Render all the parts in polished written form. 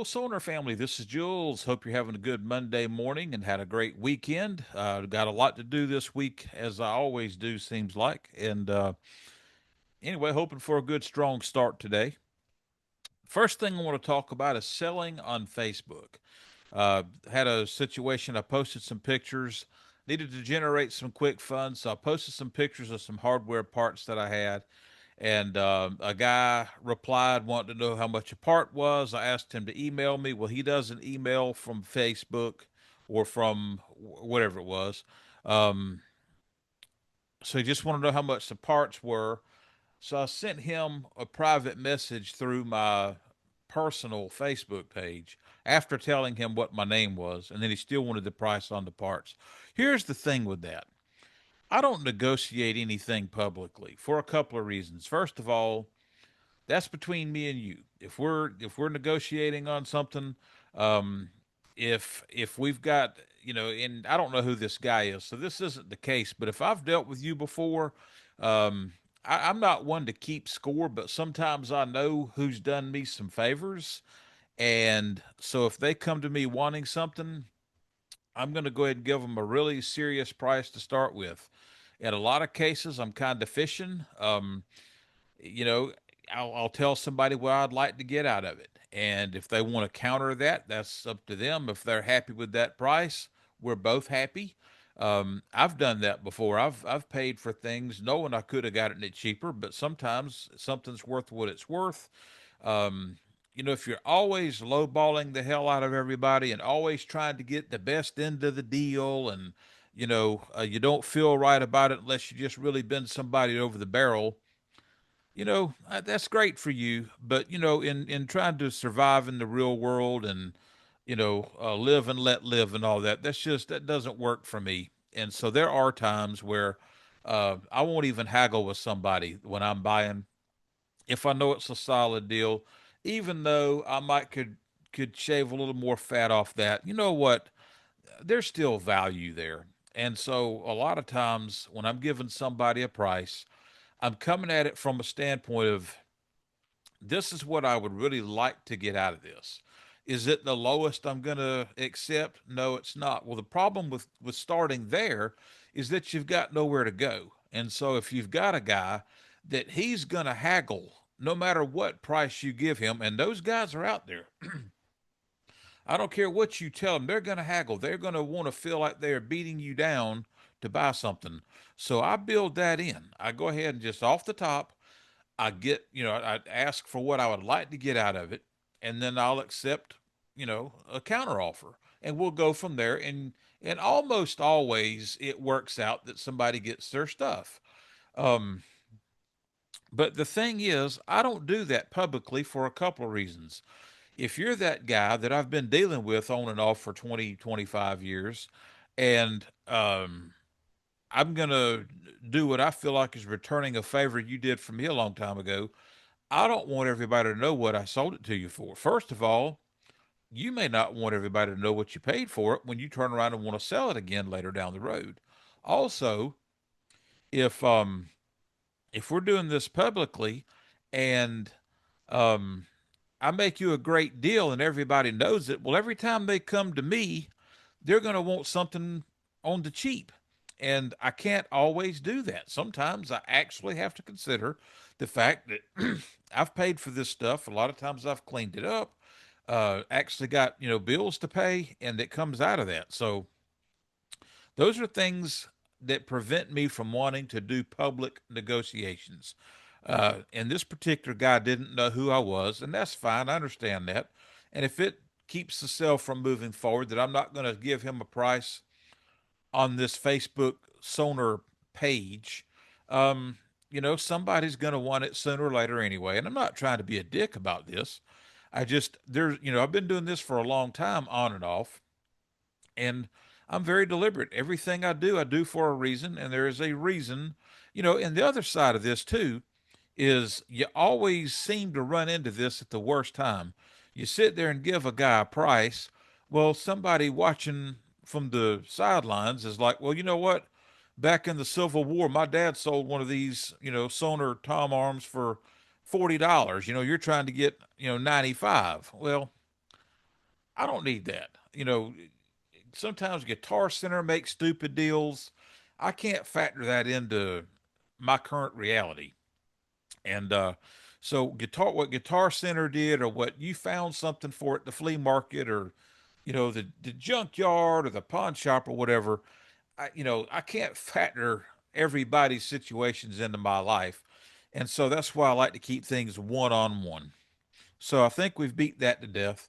Sonor family. This is Jules. Hope you're having a good Monday morning and had a great weekend. Got a lot to do this week, as I always do, seems like. And anyway, hoping for a good, strong start today. First thing I want to talk about is selling on Facebook. Had a situation, I posted some pictures, needed to generate some quick funds. So I posted some pictures of some hardware parts that I had. And a guy replied, wanting to know how much a part was. I asked him to email me. Well, he doesn't email from Facebook or from whatever it was. Um, so he just wanted to know how much the parts were. So I sent him a private message through my personal Facebook page after telling him what my name was, and then he still wanted the price on the parts. Here's the thing with that. I don't negotiate anything publicly for a couple of reasons. First of all, that's between me and you. If we're negotiating on something, um, if we've got and I don't know who this guy is, so this isn't the case. But if I've dealt with you before, I'm not one to keep score, but sometimes I know who's done me some favors, and so if they come to me wanting something, I'm going to go ahead and give them a really serious price to start with. In a lot of cases, I'm kind of fishing. You know, I'll tell somebody what I'd like to get out of it. And if they want to counter that, that's up to them. If they're happy with that price, we're both happy. I've done that before. I've paid for things knowing I could have gotten it cheaper, but sometimes something's worth what it's worth. Um, if you're always lowballing the hell out of everybody and always trying to get the best end of the deal, and you don't feel right about it unless you just really bend somebody over the barrel, that's great for you. But in trying to survive in the real world and live and let live and all that, that doesn't work for me. And so there are times where I won't even haggle with somebody when I'm buying, if I know it's a solid deal, even though I might could shave a little more fat off that. You know what? There's still value there. And so a lot of times when I'm giving somebody a price, I'm coming at it from a standpoint of, this is what I would really like to get out of this. Is it the lowest I'm going to accept? No, it's not. Well, the problem with starting there is that you've got nowhere to go. And so if you've got a guy that he's going to haggle no matter what price you give him, and those guys are out there. I don't care what you tell them, they're going to haggle. They're going to want to feel like they're beating you down to buy something. So I build that in. I go ahead and just off the top, I ask for what I would like to get out of it, and then I'll accept, a counter offer, and we'll go from there. And almost always it works out that somebody gets their stuff. Um, but the thing is, I don't do that publicly for a couple of reasons. If you're that guy that I've been dealing with on and off for 20, 25 years, and I'm going to do what I feel like is returning a favor you did for me a long time ago, I don't want everybody to know what I sold it to you for. First of all, you may not want everybody to know what you paid for it when you turn around and want to sell it again later down the road. Also, if if we're doing this publicly and um I make you a great deal and everybody knows it, well, every time they come to me, they're going to want something on the cheap. And I can't always do that. Sometimes I actually have to consider the fact that I've paid for this stuff. A lot of times I've cleaned it up, actually got, bills to pay, and it comes out of that. So those are things that prevent me from wanting to do public negotiations. And this particular guy didn't know who I was, and that's fine. I understand that. And if it keeps the sale from moving forward, that I'm not going to give him a price on this Facebook Sonor page, um, somebody's going to want it sooner or later anyway. And I'm not trying to be a dick about this. I've been doing this for a long time on and off, and I'm very deliberate. Everything I do for a reason, and there is a reason. And the other side of this too is you always seem to run into this at the worst time. You sit there and give a guy a price. Well, somebody watching from the sidelines is like, well, you know what? Back in the Civil War, my dad sold one of these, Sonor Tom arms for $40. You're trying to get, 95. Well, I don't need that. Sometimes Guitar Center makes stupid deals. I can't factor that into my current reality. And so what Guitar Center did, or what you found something for at the flea market, or the junkyard or the pawn shop or whatever. I can't factor everybody's situations into my life, and so that's why I like to keep things one on one. So I think we've beat that to death.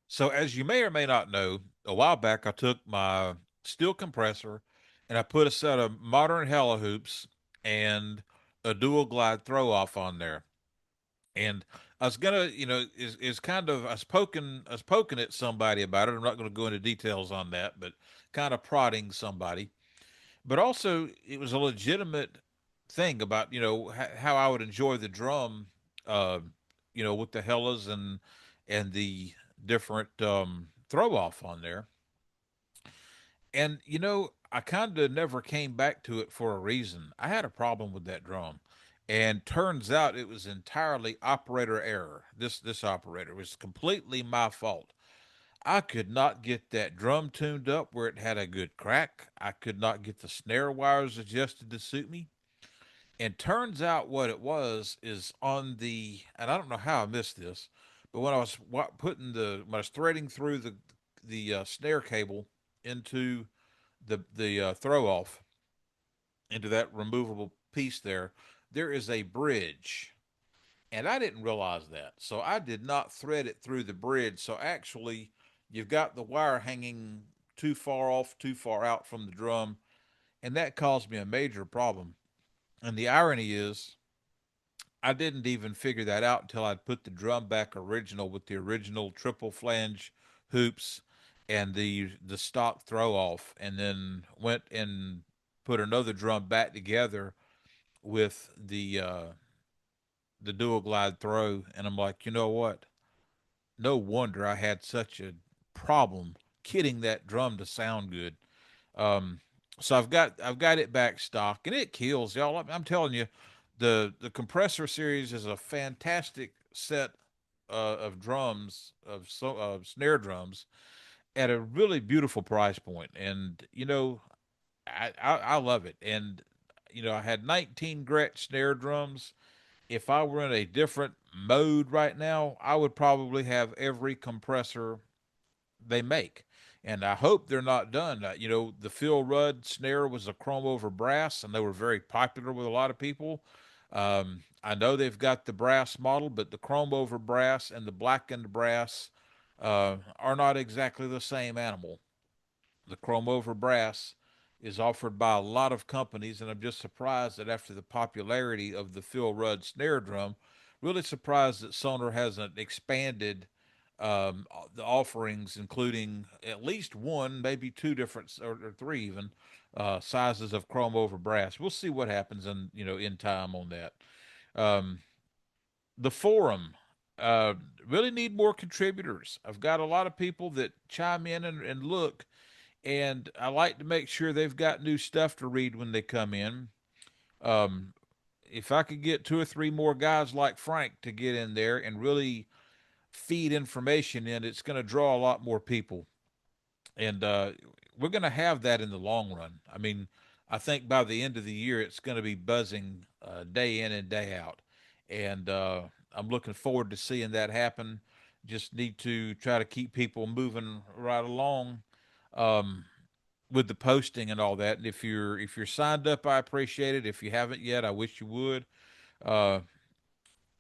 So as you may or may not know, a while back I took my steel compressor and I put a set of modern hella hoops and a dual glide throw off on there. And I was gonna, is kind of I was poking at somebody about it. I'm not gonna go into details on that, but kind of prodding somebody. But also it was a legitimate thing about, how I would enjoy the drum, uh, with the hellas and the different throw off on there. And I kind of never came back to it for a reason. I had a problem with that drum, and turns out it was entirely operator error. This operator was completely my fault. I could not get that drum tuned up where it had a good crack. I could not get the snare wires adjusted to suit me. And turns out what it was is on the, and I don't know how I missed this, but when I was when I was threading through the snare cable into the throw off, into that removable piece there is a bridge, and I didn't realize that, so I did not thread it through the bridge. So actually, you've got the wire hanging too far off, too far out from the drum, and that caused me a major problem. And the irony is, I didn't even figure that out until I'd put the drum back original with the original triple flange hoops and the stock throw off, and then went and put another drum back together with the dual glide throw, and I'm like, you know what? No wonder I had such a problem getting that drum to sound good. Um, so I've got it back stock, and it kills, y'all. I'm telling you, the compressor series is a fantastic set of drums, of snare drums, at a really beautiful price point. And I love it. And I had 19 Gretsch snare drums. If I were in a different mode right now, I would probably have every compressor they make. And I hope they're not done. The Phil Rudd snare was a chrome over brass, and they were very popular with a lot of people. I know they've got the brass model, but the chrome over brass and the blackened brass are not exactly the same animal. The chrome over brass is offered by a lot of companies, and I'm just surprised that after the popularity of the Phil Rudd snare drum, really surprised that Sonor hasn't expanded the offerings, including at least one, maybe two different, or three even, sizes of chrome over brass. We'll see what happens in time on that. Um, the forum. Uh, Really need more contributors. I've got a lot of people that chime in and look, and I like to make sure they've got new stuff to read when they come in. Um, if I could get two or three more guys like Frank to get in there and really feed information in, it's going to draw a lot more people. And we're going to have that in the long run. I mean, I think by the end of the year, it's going to be buzzing day in and day out. And I'm looking forward to seeing that happen. Just need to try to keep people moving right along. Um, with the posting and all that. And if you're signed up, I appreciate it. If you haven't yet, I wish you would. Uh,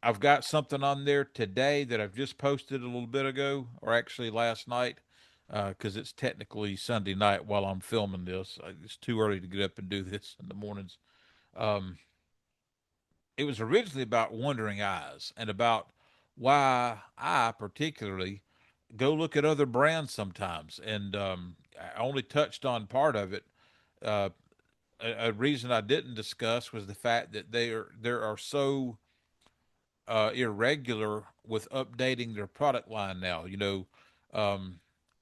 I've got something on there today that I've just posted a little bit ago, or actually last night, because it's technically Sunday night while I'm filming this. It's too early to get up and do this in the mornings. Um, it was originally about wandering eyes and about why I particularly go look at other brands sometimes. And I only touched on part of it. Uh, a reason I didn't discuss was the fact that there are so irregular with updating their product line now.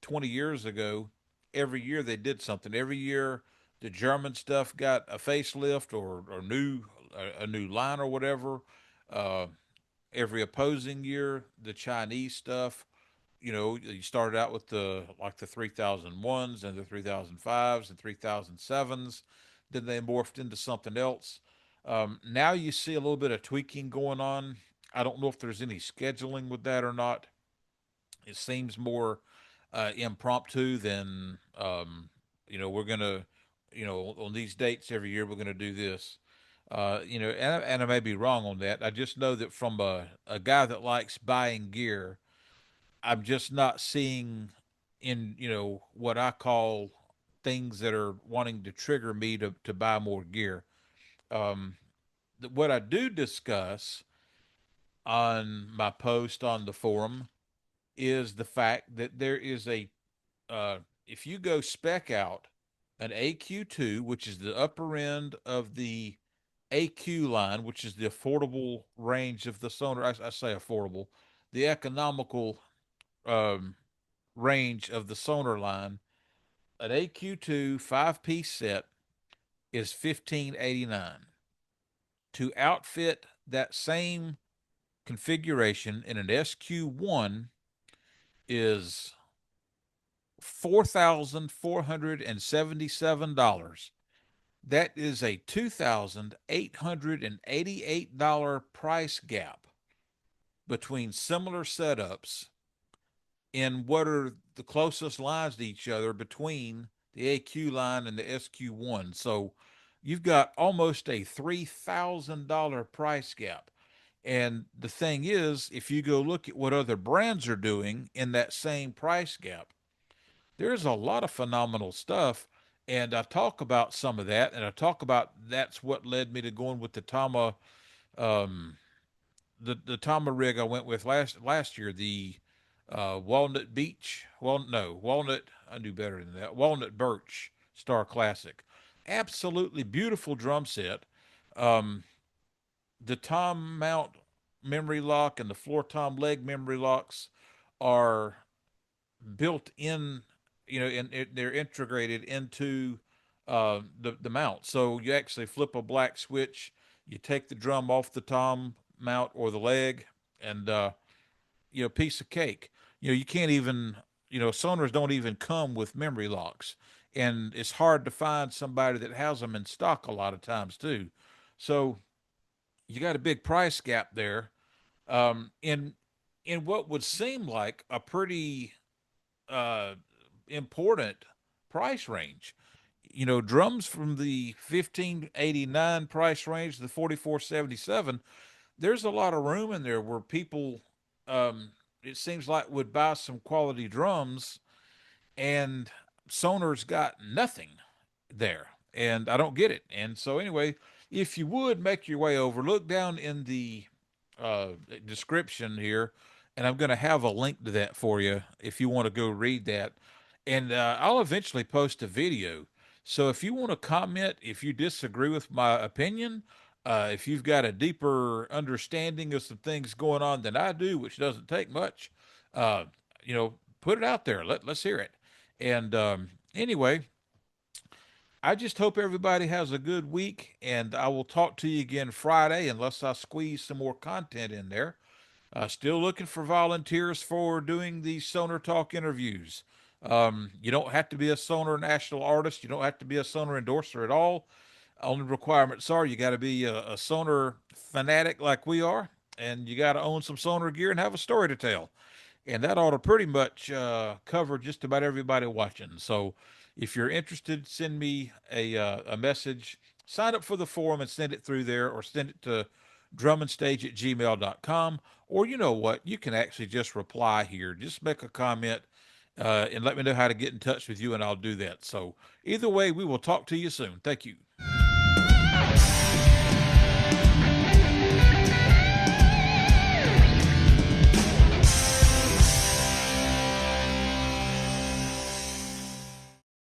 20 years ago, every year they did something. Every year, the German stuff got a facelift or a new line or whatever. Uh, every opposing year, the Chinese stuff you started out with the like the 3001s and the 3005s and 3007s. Then they morphed into something else. Now you see a little bit of tweaking going on. I don't know if there's any scheduling with that or not. It seems more impromptu than we're gonna, on these dates every year we're gonna do this. And I may be wrong on that. I just know that from a guy that likes buying gear, I'm just not seeing in what I call things that are wanting to trigger me to buy more gear. Um, what I do discuss on my post on the forum is the fact that there is uh, if you go spec out an AQ2, which is the upper end of the AQ line, which is the affordable range of the Sonor, I say affordable, the economical um, range of the Sonor line, an AQ2 5-piece set is 1589. To outfit that same configuration in an SQ1 is $4,477. That is a $2,888 price gap between similar setups in what are the closest lines to each other between the AQ line and the SQ1. So you've got almost a $3,000 price gap. And the thing is, if you go look at what other brands are doing in that same price gap, there's a lot of phenomenal stuff. And I talk about some of that, and I talk about that's what led me to going with um, the Tama rig I went with last year, the Walnut Beach. Well, no, Walnut. I knew better than that. Walnut Birch Star Classic. Absolutely beautiful drum set. Um, the tom mount memory lock and the floor tom leg memory locks are built in, and they're integrated into the mount. So you actually flip a black switch, you take the drum off the tom mount or the leg, and piece of cake. You can't even, Sonars don't even come with memory locks, and it's hard to find somebody that has them in stock a lot of times too. So you got a big price gap there. In what would seem like a pretty uh, important price range. Drums from the 1589 price range to the 4477. There's a lot of room in there where people, um, it seems like, would buy some quality drums, and Sonar's got nothing there, and I don't get it. And so anyway, if you would make your way over, look down in the uh, description here, and I'm going to have a link to that for you if you want to go read that. And I'll eventually post a video. So if you want to comment, if you disagree with my opinion, if you've got a deeper understanding of some things going on than I do, which doesn't take much, uh, put it out there. Let's hear it. And anyway, I just hope everybody has a good week, and I will talk to you again Friday unless I squeeze some more content in there. Still looking for volunteers for doing these Sonar Talk interviews. You don't have to be a Sonar national artist. You don't have to be a Sonar endorser at all. Only requirements are you got to be a Sonar fanatic like we are, and you got to own some Sonar gear and have a story to tell. And that ought to pretty much cover just about everybody watching. So if you're interested, send me a message. Sign up for the forum and send it through there, or send it to drumandstage@gmail.com. Or you know what? You can actually just reply here. Just make a comment and let me know how to get in touch with you, and I'll do that. So either way, we will talk to you soon. Thank you.